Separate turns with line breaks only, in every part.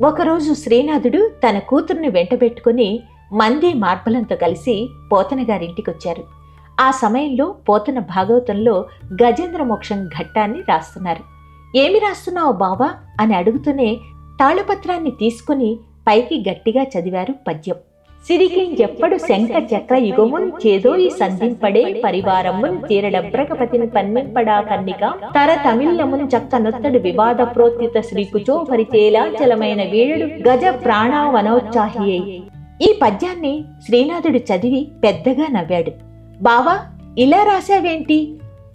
ఒకరోజు శ్రీనాథుడు తన కూతుర్ని వెంటబెట్టుకుని మంది మార్బలంతో కలిసి పోతన గారింటికొచ్చారు. ఆ సమయంలో పోతన భాగవతంలో గజేంద్ర మోక్షం ఘట్టాన్ని రాస్తున్నారు. ఏమి రాస్తున్నావు బావా అని అడుగుతూనే తాళపత్రాన్ని తీసుకుని పైకి గట్టిగా చదివారు పద్యం. సిరికించెప్పుడు శంఖ చక్ర యుగమున్ చేదోయి సంధింపడే పరివారమున్ తీరడబ్రకపతిని పన్నింపడా కన్నిక తర తమిళమున్ చక్క నొత్తడు వివాద ప్రోత్తిత శ్రీకుచో పరిచేలాచలమైన వీరుడు గజ ప్రాణావనోత్సాహి. ఈ పద్యాన్ని శ్రీనాథుడు చదివి పెద్దగా నవ్వాడు. బావా, ఇలా రాశావేంటి?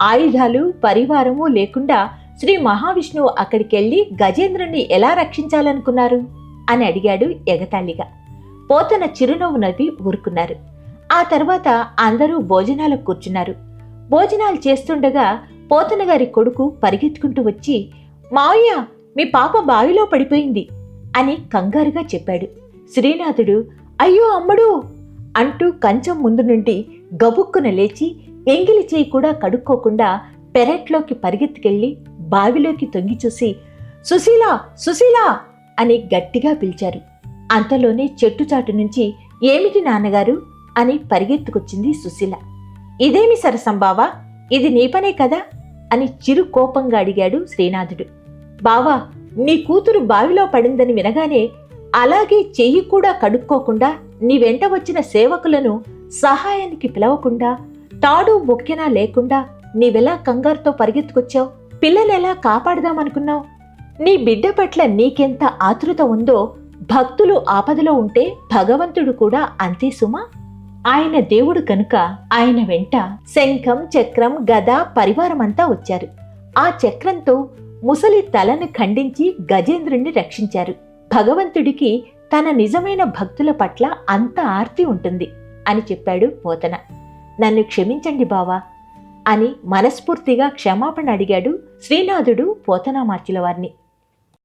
ఆయుధాలు పరివారము లేకుండా శ్రీ మహావిష్ణువు అక్కడికెళ్ళి గజేంద్రుణ్ణి ఎలా రక్షించాలనుకున్నారు అని అడిగాడు ఎగతాళిగా. పోతన చిరునవ్వు నవ్వి ఊరుకున్నారు. ఆ తర్వాత అందరూ భోజనాలకు కూర్చున్నారు. భోజనాలు చేస్తుండగా పోతన గారి కొడుకు పరిగెత్తుకుంటూ వచ్చి, మావయ్య, మీ పాప బావిలో పడిపోయింది అని కంగారుగా చెప్పాడు. శ్రీనాథుడు, అయ్యో అమ్మడు అంటూ కంచం ముందు నుండి గబుక్కున లేచి ఎంగిలి చేయి కూడా కడుక్కోకుండా పెరట్లోకి పరిగెత్తుకెళ్లి బావిలోకి తొంగి చూసి, సుశీలా, సుశీలా అని గట్టిగా పిలిచారు. అంతలోనే చెట్టుచాటు నుంచి, ఏమిటి నాన్నగారు అని పరిగెత్తుకొచ్చింది సుశీల. ఇదేమి సరసం బావా, ఇది నీ పనే కదా అని చిరు కోపంగా అడిగాడు శ్రీనాథుడు. బావా, నీ కూతురు బావిలో పడిందని వినగానే అలాగే చెయ్యి కూడా కడుక్కోకుండా నీ వెంట వచ్చిన సేవకులను సహాయానికి పిలవకుండా తాడు బొక్కెనా లేకుండా నీవెలా కంగారుతో పరిగెత్తుకొచ్చావు? పిల్లలెలా కాపాడదామనుకున్నావు? నీ బిడ్డ పట్ల నీకెంత ఆతృత ఉందో భక్తులు ఆపదలో ఉంటే భగవంతుడు కూడా అంతే సుమా. ఆయన దేవుడు కనుక ఆయన వెంట శంఖం, చక్రం, గద పరివారమంతా వచ్చారు. ఆ చక్రంతో ముసలి తలను ఖండించి గజేంద్రుణ్ణి రక్షించారు. భగవంతుడికి తన నిజమైన భక్తుల పట్ల అంత ఆర్తి ఉంటుంది అని చెప్పాడు పోతన. నన్ను క్షమించండి బావా అని మనస్ఫూర్తిగా క్షమాపణ అడిగాడు శ్రీనాథుడు పోతనామాచ్యుల వారిని.